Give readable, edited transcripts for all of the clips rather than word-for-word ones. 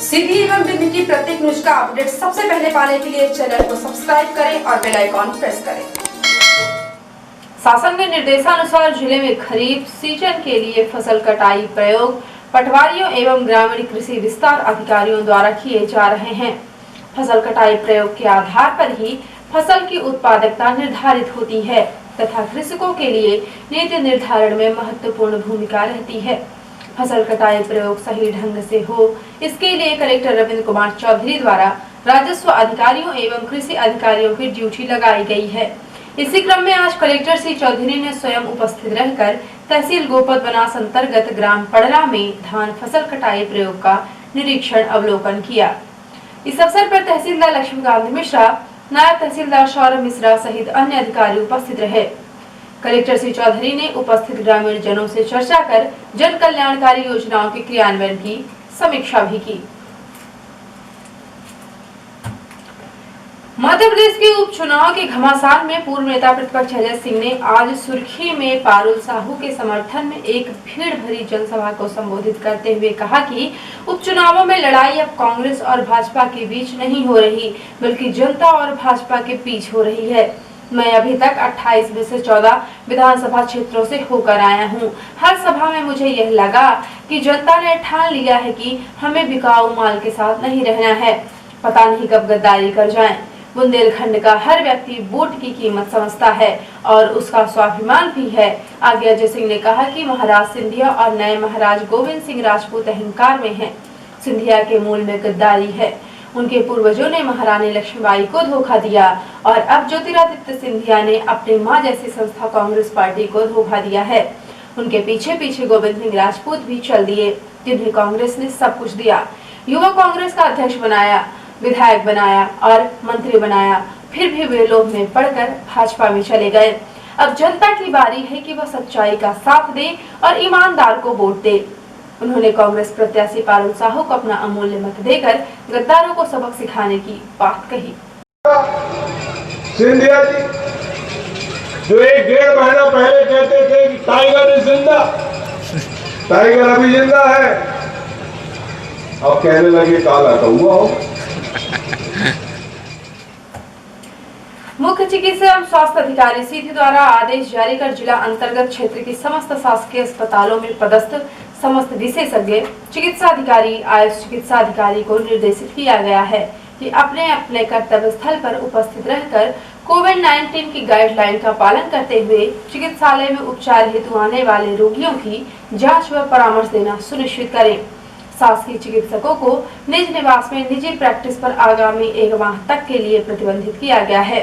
सीधी एवं दिल्ली की प्रत्येक न्यूज का अपडेट सबसे पहले पाने के लिए चैनल को सब्सक्राइब करें और बेल आइकॉन प्रेस करें। शासन के निर्देशानुसार जिले में खरीफ सीजन के लिए फसल कटाई प्रयोग पटवारियों एवं ग्रामीण कृषि विस्तार अधिकारियों द्वारा किए जा रहे हैं। फसल कटाई प्रयोग के आधार पर ही फसल की उत्पादकता निर्धारित होती है तथा कृषकों के लिए नीति निर्धारण में महत्वपूर्ण भूमिका रहती है। फसल कटाई प्रयोग सही ढंग से हो, इसके लिए कलेक्टर रविंद्र कुमार चौधरी द्वारा राजस्व अधिकारियों एवं कृषि अधिकारियों की ड्यूटी लगाई गई है। इसी क्रम में आज कलेक्टर श्री चौधरी ने स्वयं उपस्थित रहकर तहसील गोपद बनास अंतर्गत ग्राम पड़ला में धान फसल कटाई प्रयोग का निरीक्षण अवलोकन किया। इस अवसर पर तहसीलदार लक्ष्मीकांत मिश्रा, नायब तहसीलदार सौरभ मिश्रा सहित अन्य अधिकारी उपस्थित रहे। कलेक्टर श्री चौधरी ने उपस्थित ग्रामीण जनों से चर्चा कर जन कल्याणकारी योजनाओं के क्रियान्वयन की समीक्षा भी की। मध्य प्रदेश के उपचुनाव के घमासान में पूर्व नेता प्रतिपक्ष अजय सिंह ने आज सुर्खी में पारुल साहू के समर्थन में एक भीड़ भरी जनसभा को संबोधित करते हुए कहा कि उपचुनावों में लड़ाई अब कांग्रेस और भाजपा के बीच नहीं हो रही, बल्कि जनता और भाजपा के बीच हो रही है। मैं अभी तक 28 में से 14 विधानसभा क्षेत्रों से होकर आया हूँ। हर सभा में मुझे यह लगा कि जनता ने ठान लिया है कि हमें बिकाऊ माल के साथ नहीं रहना है। पता नहीं कब गद्दारी कर जाएं। बुंदेलखंड का हर व्यक्ति वोट की कीमत समझता है और उसका स्वाभिमान भी है। आगे अजय सिंह ने कहा कि महाराज सिंधिया और नए महाराज गोविंद सिंह राजपूत अहंकार में हैं। सिंधिया के मूल में गद्दारी है। उनके पूर्वजों ने महारानी लक्ष्मीबाई को धोखा दिया और अब ज्योतिरादित्य सिंधिया ने अपनी मां जैसी संस्था कांग्रेस पार्टी को धोखा दिया है। उनके पीछे पीछे गोविंद सिंह राजपूत भी चल दिए, जिन्हें कांग्रेस ने सब कुछ दिया। युवा कांग्रेस का अध्यक्ष बनाया, विधायक बनाया और मंत्री बनाया, फिर भी वे लोभ में पड़कर भाजपा में चले गए। अब जनता की बारी है कि वह सच्चाई का साथ दे और ईमानदार को वोट दे। उन्होंने कांग्रेस प्रत्याशी पारुल साहू को अपना अमूल्य मत देकर गद्दारों को सबक सिखाने की बात कही। सिंधिया जी जो 1-1.5 महीना पहले कहते थे कि टाइगर इज जिंदा, टाइगर अभी जिंदा है, अब कहने लगे काला कौवा हो। मुख्य चिकित्सा एवं स्वास्थ्य अधिकारी सीधी द्वारा आदेश जारी कर जिला अंतर्गत क्षेत्र की समस्त शासकीय अस्पतालों में पदस्थ समस्त विशेषज्ञ चिकित्सा अधिकारी, आयुष चिकित्सा अधिकारी को निर्देशित किया गया है कि अपने अपने कर्तव्य स्थल पर उपस्थित रहकर कोविड-19 की गाइडलाइन का पालन करते हुए चिकित्सालय में उपचार हेतु आने वाले रोगियों की जांच व परामर्श देना सुनिश्चित करें। शासकीय चिकित्सकों को निज निवास में निजी प्रैक्टिस पर आगामी 1 माह तक के लिए प्रतिबंधित किया गया है।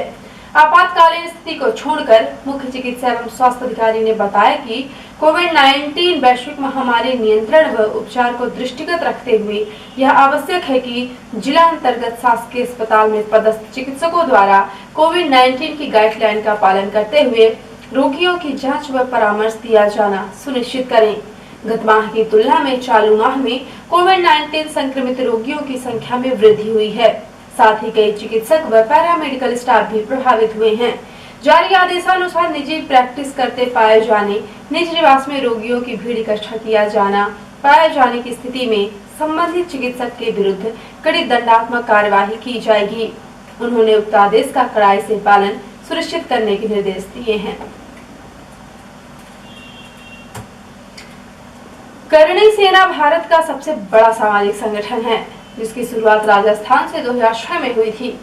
आपातकालीन स्थिति को छोड़कर मुख्य चिकित्सा एवं स्वास्थ्य अधिकारी ने बताया कि कोविड-19 वैश्विक महामारी नियंत्रण व उपचार को दृष्टिगत रखते हुए यह आवश्यक है कि जिला अंतर्गत शासकीय अस्पताल में पदस्थ चिकित्सकों द्वारा कोविड-19 की गाइडलाइन का पालन करते हुए रोगियों की जांच व परामर्श दिया जाना सुनिश्चित करें। गत माह की तुलना में चालू माह में कोविड-19 संक्रमित रोगियों की संख्या में वृद्धि हुई है। साथ ही कई चिकित्सक व पैरामेडिकल स्टाफ भी प्रभावित हुए हैं। जारी आदेशानुसार निजी प्रैक्टिस करते पाए जाने, निज निवास में रोगियों की भीड़ इकट्ठा किया जाना पाए जाने की स्थिति में संबंधित चिकित्सक के विरुद्ध कड़ी दंडात्मक कार्यवाही की जाएगी। उन्होंने उक्त आदेश का कड़ाई से पालन सुनिश्चित करने के निर्देश दिए हैं। करणी सेना भारत का सबसे बड़ा सामाजिक संगठन है, जिसकी शुरुआत राजस्थान से 2006 में हुई थी।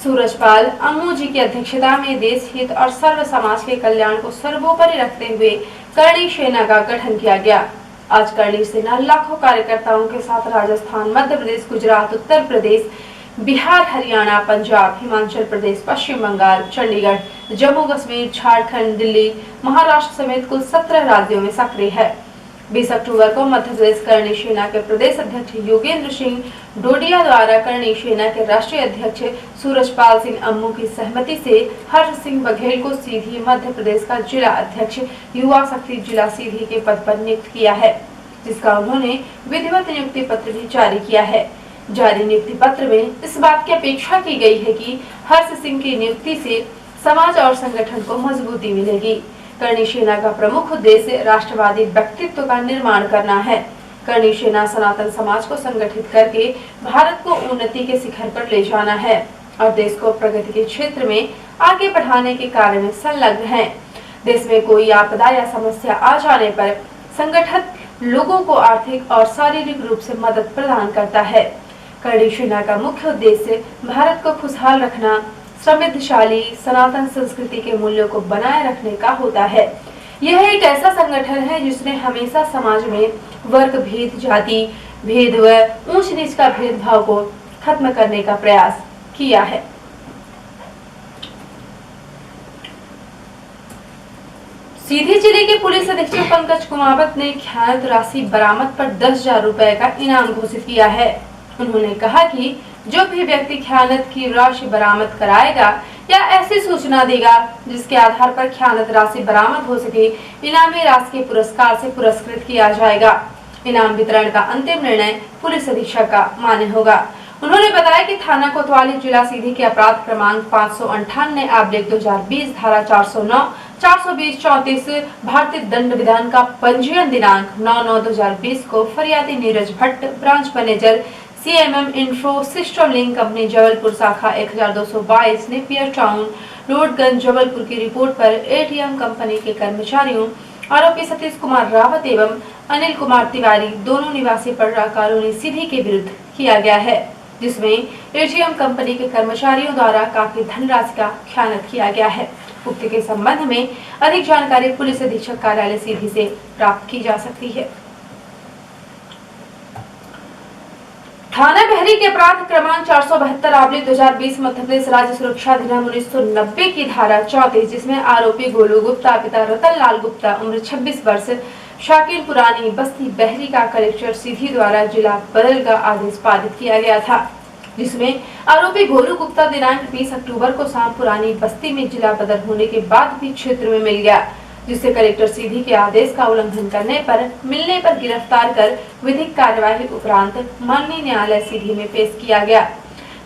सूरजपाल अम्मू जी की अध्यक्षता में देश हित और सर्व समाज के कल्याण को सर्वोपरि रखते हुए करणी सेना का गठन किया गया। आज करणी सेना लाखों कार्यकर्ताओं के साथ राजस्थान, मध्य प्रदेश, गुजरात, उत्तर प्रदेश, बिहार, हरियाणा, पंजाब, हिमाचल प्रदेश, पश्चिम बंगाल, चंडीगढ़, जम्मू कश्मीर, झारखंड, दिल्ली, महाराष्ट्र समेत कुल 17 राज्यों में सक्रिय है। 20 अक्टूबर को मध्य प्रदेश करणी सेना के प्रदेश अध्यक्ष योगेंद्र सिंह डोडिया द्वारा करणी सेना के राष्ट्रीय अध्यक्ष सूरजपाल सिंह अम्मू की सहमति से हर्ष सिंह बघेल को सीधी मध्य प्रदेश का जिला अध्यक्ष युवा शक्ति जिला सीधी के पद पर नियुक्त किया है, जिसका उन्होंने विधिवत नियुक्ति पत्र भी जारी किया है। जारी नियुक्ति पत्र में इस बात की अपेक्षा की गई है कि हर्ष सिंह की नियुक्ति से समाज और संगठन को मजबूती मिलेगी। करणी सेना का प्रमुख उद्देश्य राष्ट्रवादी व्यक्तित्व का निर्माण करना है। करनी सेना सनातन समाज को संगठित करके भारत को उन्नति के शिखर पर ले जाना है और देश को प्रगति के क्षेत्र में आगे बढ़ाने के कार्य में संलग्न है। देश में कोई आपदा या समस्या आ जाने पर संगठित लोगों को आर्थिक और शारीरिक रूप से मदद प्रदान करता है। करनी सेना का मुख्य उद्देश्य भारत को खुशहाल रखना, समृद्धशाली सनातन संस्कृति के मूल्यों को बनाए रखने का होता है। यह एक ऐसा संगठन है जिसने हमेशा समाज में वर्ग भेद, जाति भेद व ऊंच नीच का भेदभाव को खत्म करने का प्रयास किया है। सीधी जिले के पुलिस अधीक्षक पंकज कुमावत ने ख्यात राशि बरामद पर 10,000 रुपए का इनाम घोषित किया है। उन्होंने कहा कि जो भी व्यक्ति ख्यानत की राशि बरामद कराएगा या ऐसी सूचना देगा जिसके आधार पर ख्यानत राशि बरामद हो सके, इनामी राशि के पुरस्कार से पुरस्कृत किया जाएगा। इनाम वितरण का अंतिम निर्णय पुलिस अधीक्षक का मान्य होगा। उन्होंने बताया कि थाना कोतवाली जिला सीधी के अपराध क्रमांक 598/2020 धारा 409, 420, 34 भारतीय दंड विधान का पंजीयन दिनांक 9/9/2020 को फरियादी Neeraj Bhatt, branch manager CMM infra system link company Jabalpur शाखा 1222 ने पियर टाउन लोडगंज जबलपुर की रिपोर्ट पर ATM कंपनी के कर्मचारियों आरोपी सतीश कुमार रावत एवं अनिल कुमार तिवारी दोनों निवासी पड़रा कॉलोनी सीधी के विरुद्ध किया गया है, जिसमें ATM कंपनी के कर्मचारियों द्वारा काफी धनराशि का ख्यानत किया गया है। उक्त के संबंध में अधिक जानकारी पुलिस अधीक्षक कार्यालय सीधी से प्राप्त की जा सकती है। थाना बहरी के अपराध क्रमांक 472/2020 मध्य प्रदेश राज्य सुरक्षा अधिनियम 1990 की धारा 34, जिसमें आरोपी गोलू गुप्ता पिता रतन लाल गुप्ता उम्र 26 वर्ष शाकिर पुरानी बस्ती बहरी का कलेक्टर सीधी द्वारा जिला बदल का आदेश पारित किया गया था, जिसमें आरोपी गोलू गुप्ता दिनांक 20 अक्टूबर को शाम पुरानी बस्ती में जिला बदल होने के बाद भी क्षेत्र में मिल गया, जिससे कलेक्टर सीधी के आदेश का उल्लंघन करने पर मिलने पर गिरफ्तार कर विधिक कार्यवाही उपरांत माननीय न्यायालय सीधी में पेश किया गया।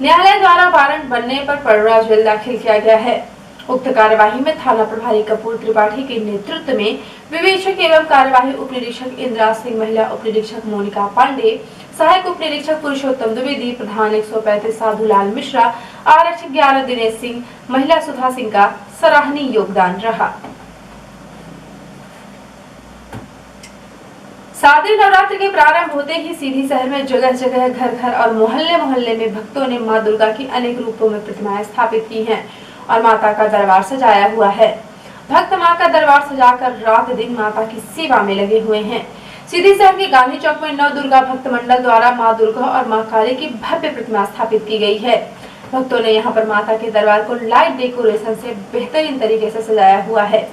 न्यायालय द्वारा वारंट बनने पर पड़रा जेल दाखिल किया गया है। उक्त कार्यवाही में थाना प्रभारी कपूर त्रिपाठी के नेतृत्व में विवेचक एवं कार्यवाही उप निरीक्षक इंदिरा सिंह, महिला उप निरीक्षक मोनिका पांडे, सहायक उप निरीक्षक पुरुषोत्तम द्विवेदी, प्रधान 135 साधुलाल मिश्रा, आरक्षक 11 दिनेश सिंह, महिला सुधा सिंह का सराहनीय योगदान रहा। शारदीय नवरात्र के प्रारंभ होते ही सीधी शहर में जगह जगह, घर घर और मोहल्ले मोहल्ले में भक्तों ने मां दुर्गा की अनेक रूपों में प्रतिमाएं स्थापित की हैं और माता का दरबार सजाया हुआ है। भक्त मां का दरबार सजाकर रात दिन माता की सेवा में लगे हुए हैं। सीधी शहर के गांधी चौक में नव दुर्गा भक्त मंडल द्वारा मां दुर्गा और मां काली की भव्य प्रतिमा स्थापित की गई है। भक्तों ने यहां पर माता के दरबार को लाइट डेकोरेशन से बेहतरीन तरीके से सजाया हुआ है,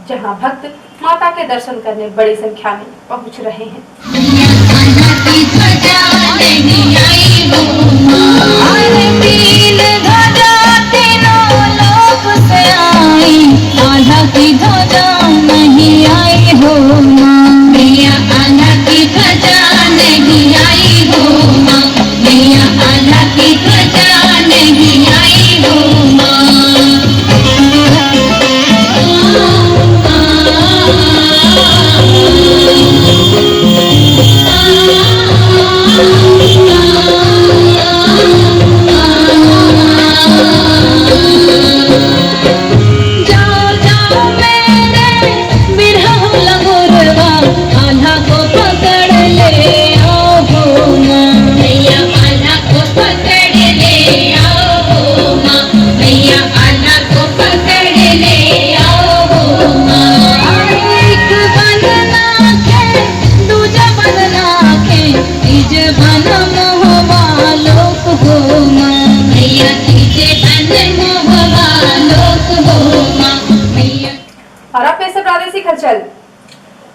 जहां भक्त माता के दर्शन करने बड़ी संख्या में पहुंच रहे हैं।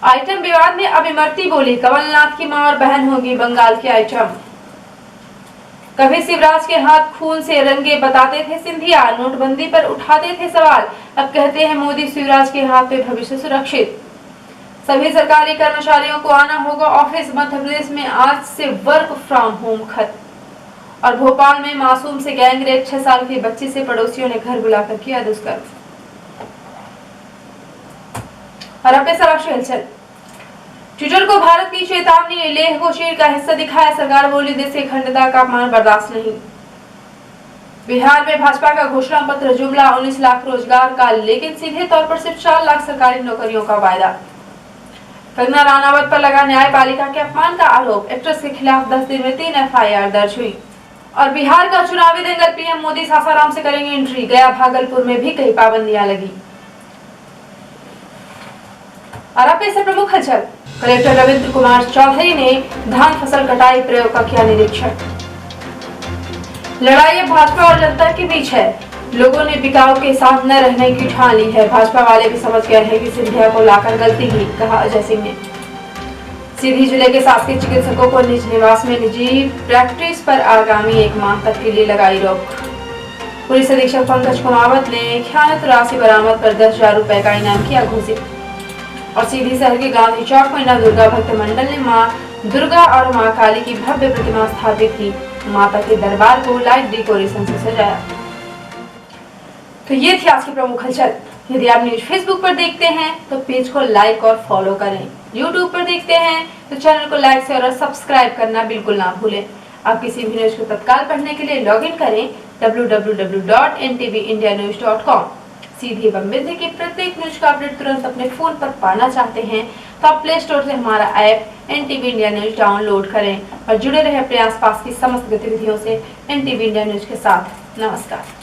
आइटम विवाद में अब इमरती बोली, कमलनाथ की मां और बहन होगी बंगाल की आइटम। कभी शिवराज के हाथ खून से रंगे बताते थे सिंधिया, नोटबंदी पर उठाते थे सवाल, अब कहते हैं मोदी शिवराज के हाथ पे भविष्य सुरक्षित। सभी सरकारी कर्मचारियों को आना होगा ऑफिस। मध्य प्रदेश में आज से वर्क फ्रॉम होम खत्म। और भोपाल में मासूम से गैंग रेप, 6 साल की बच्ची से पड़ोसियों ने घर बुलाकर किया दुष्कर्म। और अब राष्ट्रीय हलचल। ट्विटर को भारत की चेतावनी, लेह को चीन का हिस्सा दिखाया, सरकार बोली देश की अखंडता का अपमान बर्दाश्त नहीं। बिहार में भाजपा का घोषणा पत्र, जुमला 19 लाख रोजगार का, लेकिन सीधे तौर पर सिर्फ 4 लाख सरकारी नौकरियों का वायदा। कंगना राणावत पर लगा न्यायपालिका के अपमान का आरोप, एक्ट्रेस के खिलाफ 10 दिन में 3 FIR दर्ज हुई। और बिहार का चुनावी दंगल, पीएम मोदी सासाराम से करेंगे एंट्री, गया भागलपुर में भी कई पाबंदियां लगी। और अब से प्रमुख हलचल, कलेक्टर रविंद्र कुमार चौधरी ने धान फसल कटाई प्रयोग का किया निरीक्षण। लड़ाई अब भाजपा और जनता के बीच है, लोगों ने बिकाऊ के साथ न रहने की ठान ली है, भाजपा वाले भी समझ गए हैं कि सिंधिया को लाकर गलती ही, कहा अजय सिंह ने। सीधी जिले के शासकीय चिकित्सकों को निज निवास में निजी प्रैक्टिस पर आगामी 1 माह तक के लिए लगाई रोक। पुलिस अधीक्षक पंकज कुमावत ने ख्यात राशि बरामद कर 10,000 रुपए का इनाम किया घोषित। और सीधी शहर के गांधी चौक में नव दुर्गा भक्त मंडल ने मां दुर्गा और मां काली की भव्य प्रतिमा स्थापित की, माता के दरबार को लाइट डेकोरेशन से सजाया। तो ये थी आज की प्रमुख हलचल। यदि आप न्यूज फेसबुक पर देखते हैं तो पेज को लाइक और फॉलो करें, यूट्यूब पर देखते हैं तो चैनल को लाइक शेयर और सब्सक्राइब करना बिल्कुल ना भूलें। आप किसी भी न्यूज को तत्काल पढ़ने के लिए लॉगिन करें www.ntvIndianews.com। सीधी एवं विधि की प्रत्येक न्यूज का अपडेट तुरंत अपने फोन पर पाना चाहते हैं तो आप प्ले स्टोर से हमारा app NTV India news download करें और जुड़े रहे अपने आसपास की समस्त गतिविधियों से NTV इंडिया न्यूज के साथ। नमस्कार।